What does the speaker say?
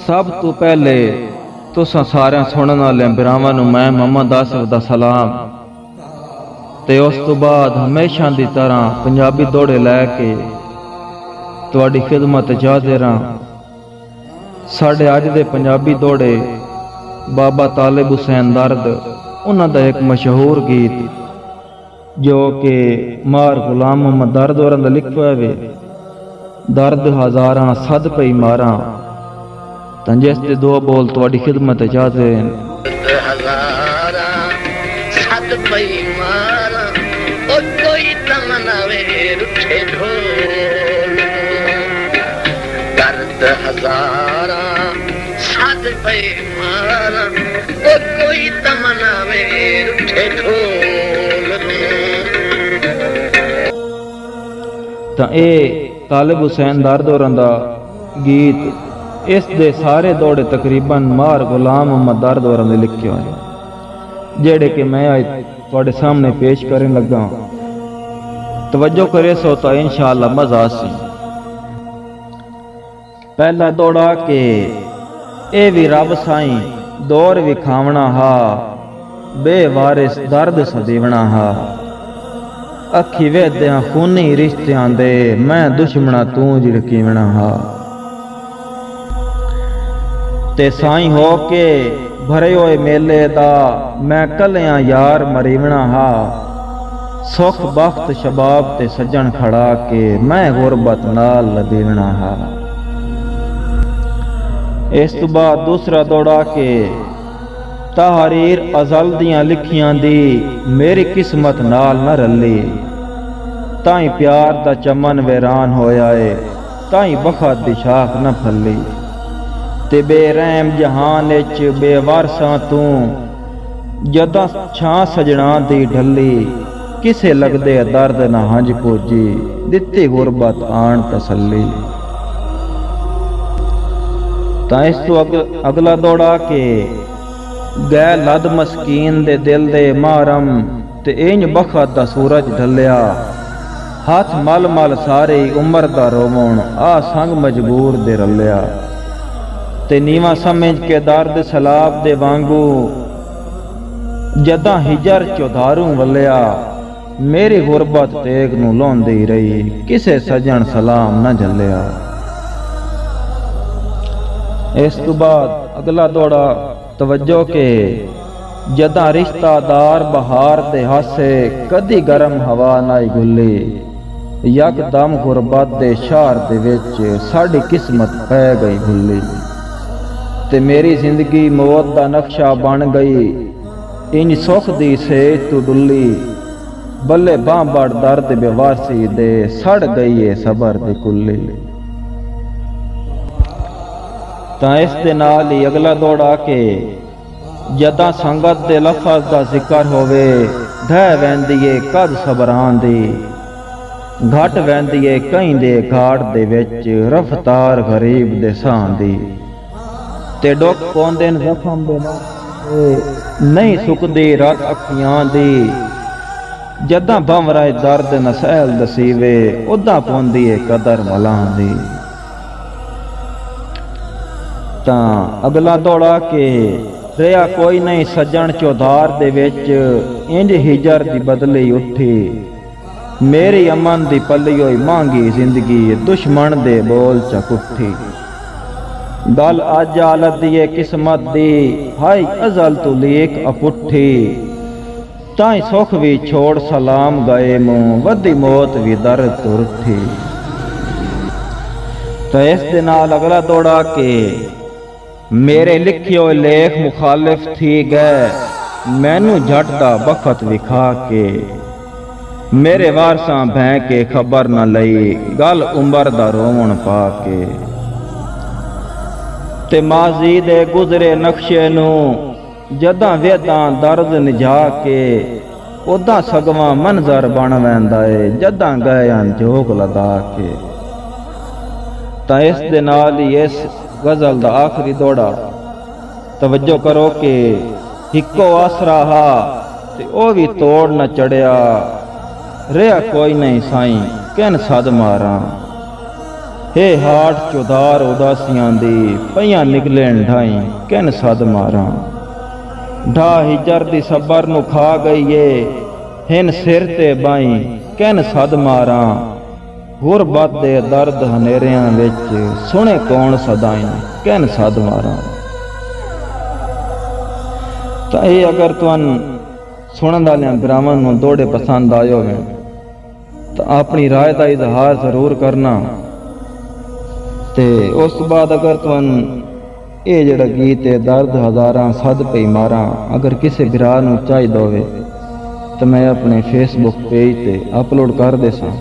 सब तो पहले तुसां सारे सुनने वाले बिरावां नूं मैं मोहम्मद आसिफ दा सलाम ते उस तो बाद हमेशा दी तरह पंजाबी दौड़े लैके तुहाडी खिदमत च हाज़िर हां। साडे अज दे पंजाबी दौड़े बाबा तालिब हुसैन दर्द उन्हां दा एक मशहूर गीत जो कि मार गुलाम मोहम्मद दर्द होरां दा लिखिया वे, दर्द हज़ारां सद पई मारां, तां जिस दे दो बोल तुहाडी खिदमत च हाज़िर हैं। सद पई मारां ओ कोई तमन्ना वे रुठे ढोल, दर्द हज़ारां सद पई मारां ओ कोई तमन्ना वे रुठे ढोल। तां ए तालिब हुसैन दर्द होरां दा गीत इस दे सारे दौड़े तकरीबन मार गुलाम मोहम्मद दर्द होरां दे लिखे होए जेड़े कि मैं आज तुहाडे सामने पेश करन लगा। तवज्जो करे सो तो इंशाअल्लाह मजा आसी। पहला दौड़ा के ए भी रब साईं दौर विखावना हा, बेवारिस दर्द सदेवना हा, अखी वेद्या खूनी रिश्तियां दे मैं दुश्मना तू झिड़कीवना हा, ते साईं हो के भरे होए मेले दा मैं कलियां यार मरीवना हा, सुख बख्त शबाब ते सज्जन खड़ा के मैं गुरबत नाल लदीवना हा। इस तो बाद दूसरा दौड़ा के तहरीर अज़ल दियां लिखियां दी मेरी किस्मत नाल न रली, ताई प्यार दा चमन वैरान होया है, ताई बखत दी शाख न फली, ते बेरहम जहान इच बेवारसा तू जदा छां सजना दी ढली, किसे लगदे दर्द न हंज पूजी दित्ती गुरबत आन तसल्ली। तां इस तो अगला दौड़ा के गै लद मस्कीन दे दिल दे मारम, ते इंज बखत दा सूरज ढलिया, हाथ मल मल सारी उम्र दा रोवण आ संग मजबूर दे रलिया, ते नीवा समझ के दर्द सलाब दे वांगू जदा हिजर चौधारू वलिया, मेरी गुरबत तेग नू लौंदी रही, किसे सजन सलाम न झलिया। इस तो बाद अगला दौड़ा तवज्जो के जदा रिश्तादार बहार दे हासे कदी गरम हवा नाई गुली, यकदम गुरबत दे शहर दे विच साडी किस्मत पै गई भुली, ते मेरी जिंदगी मौत दा नक्शा बन गई, इंज सुख दी सेज तू डुली, बल्ले बां बड़ दर्द बेवारसी दे सड़ गई है सबर दी कुल्ली। तां इस दे नाल ही अगला दौड़ा के जदा संगत दे लफज दा जिक्र होवे, ढह वैंदी है कद सबरां दी, घट वैंदी है कई दे घाट दे विच रफ्तार गरीब दे सां दी, ते डुक पौंदे न जख्म दे नहीं सुकदी रात अखियां दी, जदा भंवरा दर्द न सहल दसीवे उदा पौंदी है कदर मलां दी। तां अगला दौड़ा के रिया कोई नहीं सज्जन चौधार दे विच इंज हिजर दी बदली उठी, मेरी अमन दी पली होई मांगी जिंदगी दुश्मन दे बोल चक उठी, गल अज हालत दी किस्मत दी हाय अजल तू लेख अपुठी, ताई सुख भी छोड़ सलाम गए मुंह वदी मौत भी दर तुरठी। तो इस दे नाल अगला दौड़ा के मेरे लिखे हुए लेख मुखालिफ थी गए, मैनू झट दा बखत विखा के, मेरे वारसा भैं के खबर न लई गल उम्र दा रोवण पा के, ते माजी दे गुजरे नक्शे नू जदा वेदां दर्द निजा के, उदा सगवा मंजर बन वैंदा है जदा गए जोग लदा के। तां इस दे नाल ही इस गजल दा आखिरी दौड़ा तवज्जो करो कि हिको आसरा हा ते ओ भी तोड़ न चढ़िया, रेहा कोई नहीं साईं किन सद मारा, हे हाट चौधार उदासियां दी पईयां निकलेन ढाई किन सद मारां ढा हिजर दी सबर नु खा गई ए हिन सिर ते बाई किन सद मारां गुरबत दे दर्द हनेरियां विच सुने कौन सदाई किन सद मारां। तो ये अगर तुम सुनने वाले भरावां नूं दोड़े पसंद आयो है तो अपनी राय का इजहार जरूर करना। ते उस बाद अगर तुम ये जड़ा गीत है दर्द हजारां सद पई मारां अगर किसी भरा नूं चाहिदा होवे तो मैं अपने फेसबुक पेज ते अपलोड कर देसां।